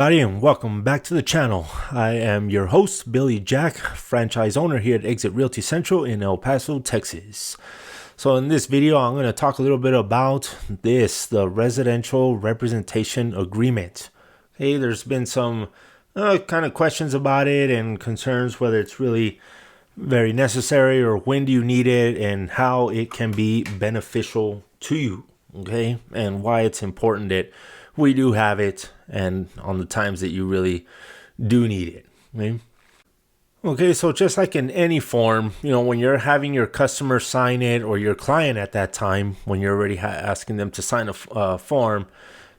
Everybody, and welcome back to the channel. I am your host, Billy Jack, franchise owner here at Exit Realty Central in El Paso, Texas. So in this video, I'm going to talk a little bit about the residential representation agreement. Okay, there's been some kind of questions about it and concerns whether it's really very necessary or when do you need it and how it can be beneficial to you. Okay, and why it's important that we do have it and on the times that you really do need it. Okay, so just like in any form, when you're having your customer sign it or your client at that time, when you're already asking them to sign a form,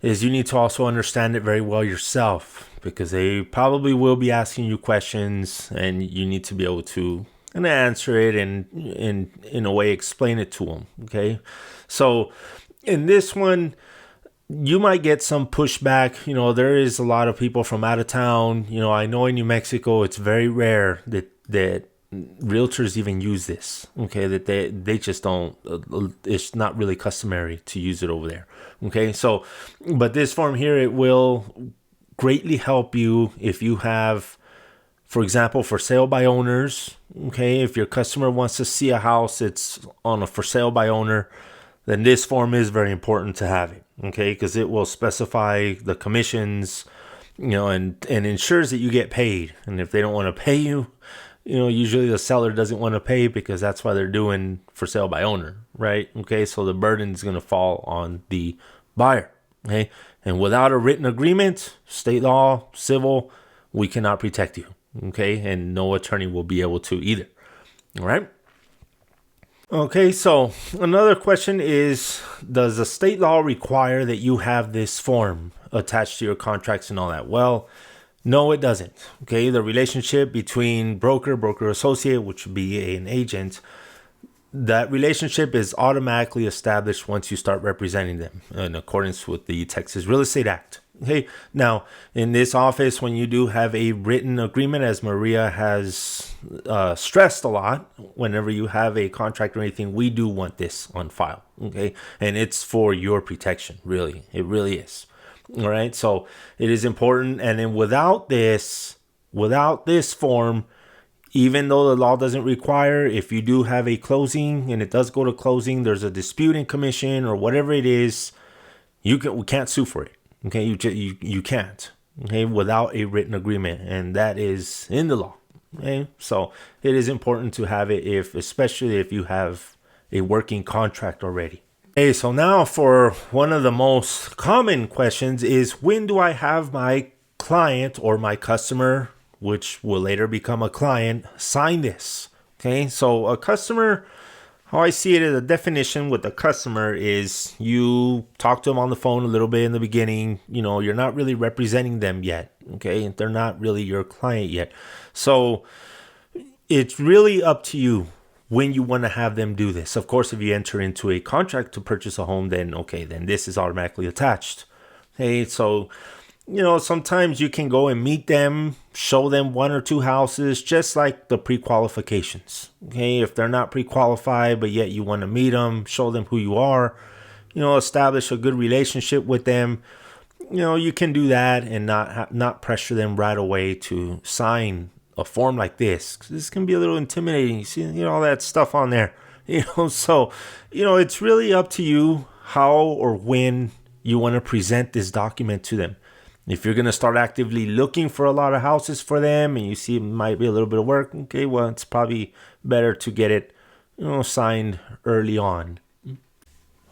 is you need to also understand it very well yourself, because they probably will be asking you questions and you need to be able to answer it and in a way explain it to them. Okay, so in this one, you might get some pushback. There is a lot of people from out of town. I know in New Mexico, it's very rare that realtors even use this. Okay, that they just don't. It's not really customary to use it over there. Okay, so, but this form here, it will greatly help you if you have, for example, for sale by owners. Okay, if your customer wants to see a house that's on a for sale by owner, then this form is very important to have it. Okay, because it will specify the commissions, and ensures that you get paid. And if they don't want to pay you, usually the seller doesn't want to pay, because that's why they're doing for sale by owner, right? Okay, so the burden is going to fall on the buyer. Okay, and without a written agreement, state law, civil, we cannot protect you. Okay, and no attorney will be able to either. All right. Okay, so another question is, does the state law require that you have this form attached to your contracts and all that? Well, no, it doesn't. Okay, the relationship between broker associate, which would be an agent, that relationship is automatically established once you start representing them in accordance with the Texas Real Estate Act. Okay, now in this office, when you do have a written agreement, as Maria has stressed a lot, whenever you have a contract or anything, we do want this on file. Okay, and it's for your protection. Really, it really is. All right, so it is important. And then without this form, even though the law doesn't require, if you do have a closing and it does go to closing, there's a disputing commission or whatever it is, we can't sue for it. Okay, you can't. Okay, without a written agreement, and that is in the law. Okay, so it is important to have it, especially if you have a working contract already. Okay, so now for one of the most common questions is, when do I have my client or my customer, which will later become a client, sign this? Okay, so a customer, how I see it as a definition with the customer is, you talk to them on the phone a little bit in the beginning. You're not really representing them yet. Okay, they're not really your client yet. So it's really up to you when you want to have them do this. Of course, if you enter into a contract to purchase a home, then this is automatically attached. Okay, so sometimes you can go and meet them, show them one or two houses, just like the pre-qualifications. Okay, if they're not pre-qualified, but yet you want to meet them, show them who you are, establish a good relationship with them. You can do that and not pressure them right away to sign a form like this. This can be a little intimidating. You see, all that stuff on there. So it's really up to you how or when you want to present this document to them. If you're going to start actively looking for a lot of houses for them and you see it might be a little bit of work, okay, well, it's probably better to get it, signed early on.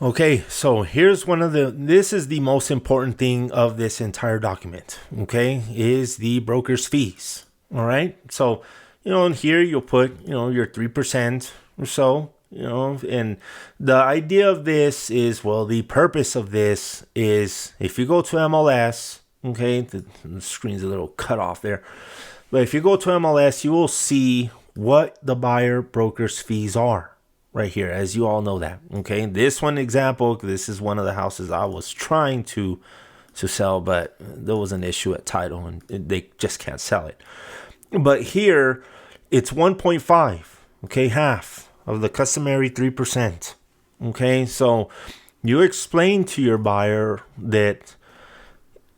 Okay, so here's this is the most important thing of this entire document, okay, is the broker's fees. All right, so, in here you'll put, your 3% or so, and the idea of this is, the purpose of this is, if you go to MLS, okay, the screen's a little cut off there, but if you go to MLS, you will see what the buyer broker's fees are right here, as you all know that. Okay, this one example, this is one of the houses I was trying to sell, but there was an issue at title and they just can't sell it. But here it's 1.5, okay, half of the customary 3%. Okay, so you explain to your buyer that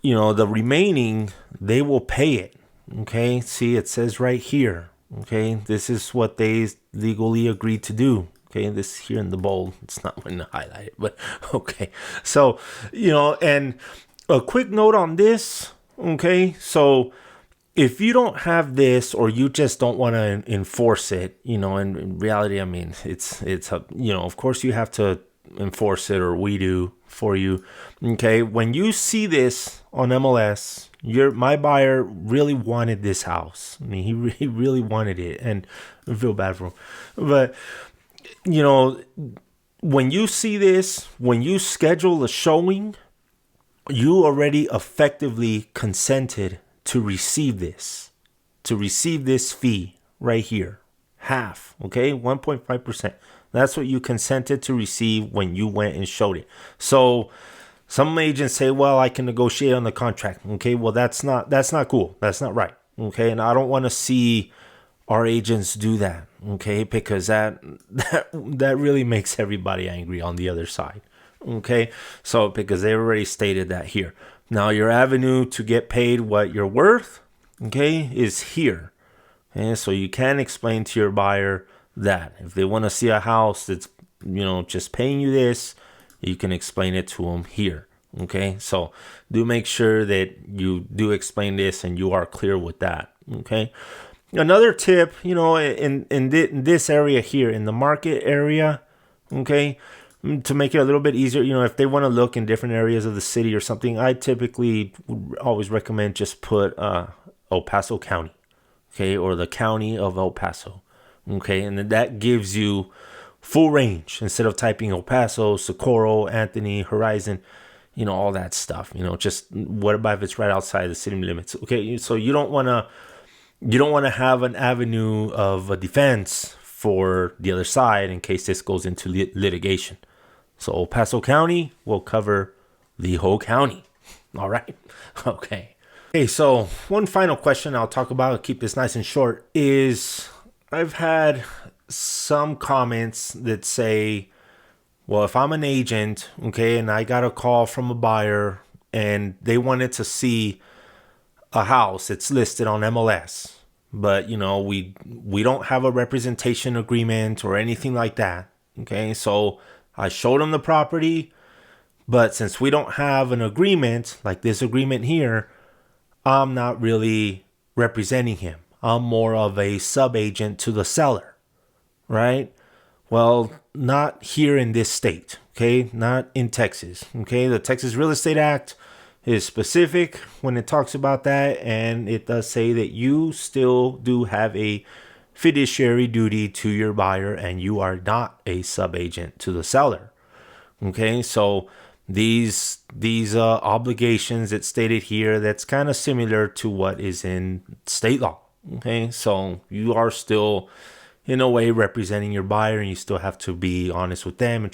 the remaining, they will pay it. Okay, see, it says right here. Okay, this is what they legally agreed to do. Okay, this here in the bold, it's not going to highlight it, but okay. So, and a quick note on this. Okay, so if you don't have this, or you just don't want to enforce it, in reality, I mean, it's of course you have to enforce it, or we do for you. Okay, when you see this on MLS, my buyer really wanted this house. I mean, he really wanted it, and I feel bad for him. But when you see this, when you schedule a showing, you already effectively consented to receive this fee right here, half. Okay, 1.5%. That's what you consented to receive when you went and showed it. So some agents say, well, I can negotiate on the contract. Okay, well, that's not cool. That's not right. Okay, and I don't want to see our agents do that. Okay, because that really makes everybody angry on the other side. Okay, so because they already stated that here. Now your avenue to get paid what you're worth, okay, is here. And so you can explain to your buyer that if they want to see a house that's just paying you this, you can explain it to them here. Okay, so do make sure that you do explain this and you are clear with that. Okay, another tip, in this area here, in the market area, okay, to make it a little bit easier, if they want to look in different areas of the city or something, I typically would always recommend just put El Paso County, okay, or the county of El Paso, okay, and then that gives you full range instead of typing El Paso, Socorro, Anthony, Horizon, all that stuff. Just what about if it's right outside the city limits? Okay, so you don't want to have an avenue of a defense for the other side in case this goes into litigation. So El Paso County will cover the whole county. All right. Okay. Okay, so one final question I'll talk about, I'll keep this nice and short, is I've had some comments that say, well, if I'm an agent, okay, and I got a call from a buyer and they wanted to see a house, it's listed on MLS, but we don't have a representation agreement or anything like that. Okay, so I showed them the property, but since we don't have an agreement like this agreement here, I'm not really representing him. I'm more of a sub-agent to the seller, right? Well, not here in this state, okay? Not in Texas, okay? The Texas Real Estate Act is specific when it talks about that, and it does say that you still do have a fiduciary duty to your buyer, and you are not a sub-agent to the seller. Okay, so these obligations that's stated here, that's kind of similar to what is in state law. Okay, so you are still in a way representing your buyer, and you still have to be honest with them and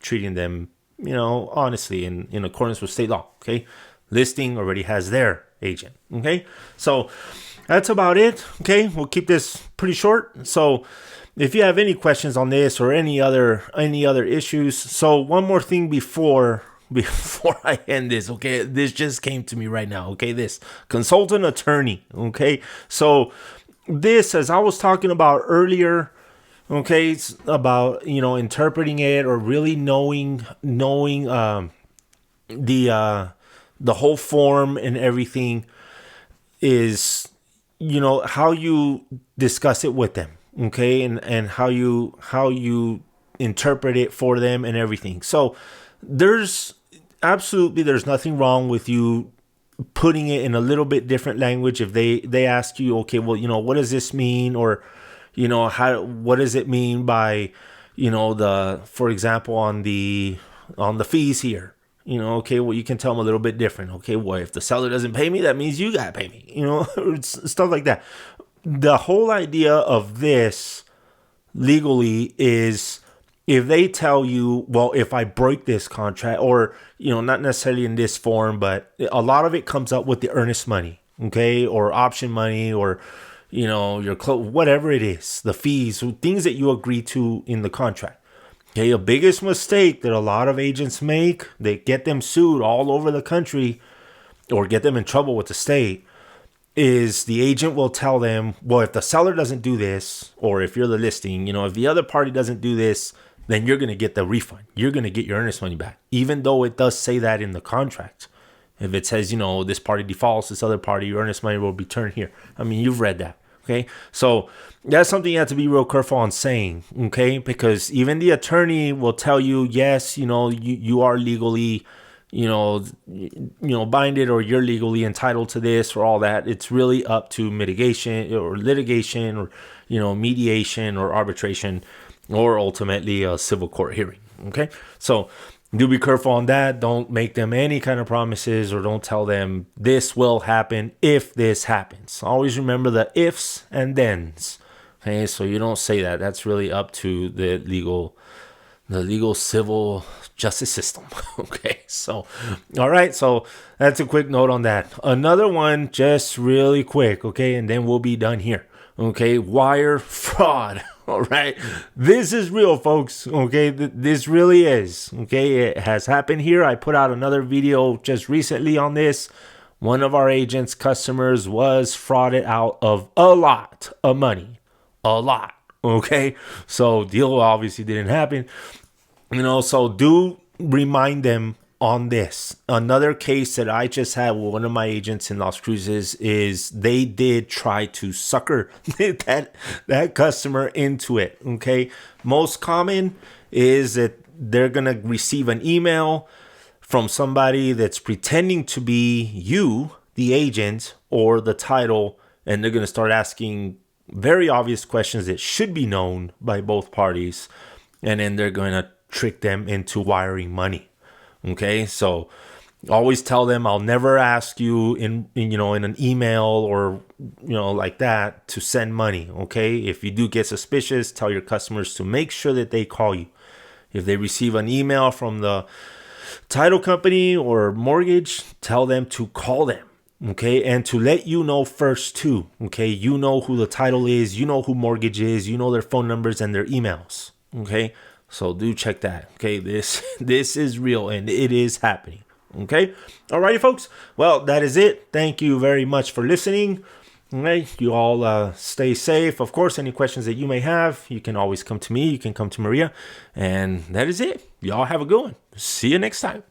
treating them honestly in accordance with state law. Okay, listing already has their agent. Okay, so that's about it. Okay, we'll keep this pretty short. So if you have any questions on this or any other issues, so one more thing before I end this, okay, this just came to me right now. Okay, this consultant attorney. Okay, so this, as I was talking about earlier, okay, it's about interpreting it or really knowing the whole form and everything is how you discuss it with them, okay, and how you interpret it for them and everything. So there's nothing wrong with you putting it in a little bit different language. If they ask you, okay, well, what does this mean, or what does it mean by for example on the fees here, okay, well, you can tell them a little bit different. Okay, well, if the seller doesn't pay me, that means you gotta pay me, stuff like that. The whole idea of this legally is, if they tell you, well, if I break this contract, or not necessarily in this form, but a lot of it comes up with the earnest money, okay, or option money, or your whatever it is, the fees, things that you agree to in the contract. Okay, the biggest mistake that a lot of agents make, they get them sued all over the country, or get them in trouble with the state is the agent will tell them, well, if the seller doesn't do this, or if you're the listing, if the other party doesn't do this, then you're going to get the refund. You're going to get your earnest money back, even though it does say that in the contract. If it says, this party defaults, this other party, your earnest money will be returned here. I mean, you've read that. Okay. So that's something you have to be real careful on saying. Okay. Because even the attorney will tell you, yes, you are legally, binded, or you're legally entitled to this or all that. It's really up to mitigation or litigation or, mediation or arbitration, or ultimately a civil court hearing. Okay. So do be careful on that. Don't make them any kind of promises, or don't tell them this will happen if this happens. Always remember the ifs and thens. Okay. So you don't say that. That's really up to the legal civil justice system. Okay. So, all right. So that's a quick note on that. Another one, just really quick. Okay. And then we'll be done here. Okay. Wire fraud. All right. This is real, folks. Okay. This really is. Okay. It has happened here. I put out another video just recently on this. One of our agents' customers was frauded out of a lot of money. A lot. Okay. So deal obviously didn't happen. So do remind them on this. Another case that I just had with one of my agents in Las Cruces is they did try to sucker that customer into it. Okay. Most common is that they're going to receive an email from somebody that's pretending to be you, the agent, or the title, and they're going to start asking very obvious questions that should be known by both parties. And then they're going to trick them into wiring money. Okay. So always tell them, I'll never ask you in an email or, like that to send money. Okay. If you do get suspicious, tell your customers to make sure that they call you. If they receive an email from the title company or mortgage, tell them to call them. Okay. And to let you know first too. Okay. You know who the title is, who mortgage is, their phone numbers and their emails. Okay. So do check that. Okay. This is real and it is happening. Okay. Alrighty, folks. Well, that is it. Thank you very much for listening. Okay. You all stay safe. Of course, any questions that you may have, you can always come to me. You can come to Maria. And that is it. Y'all have a good one. See you next time.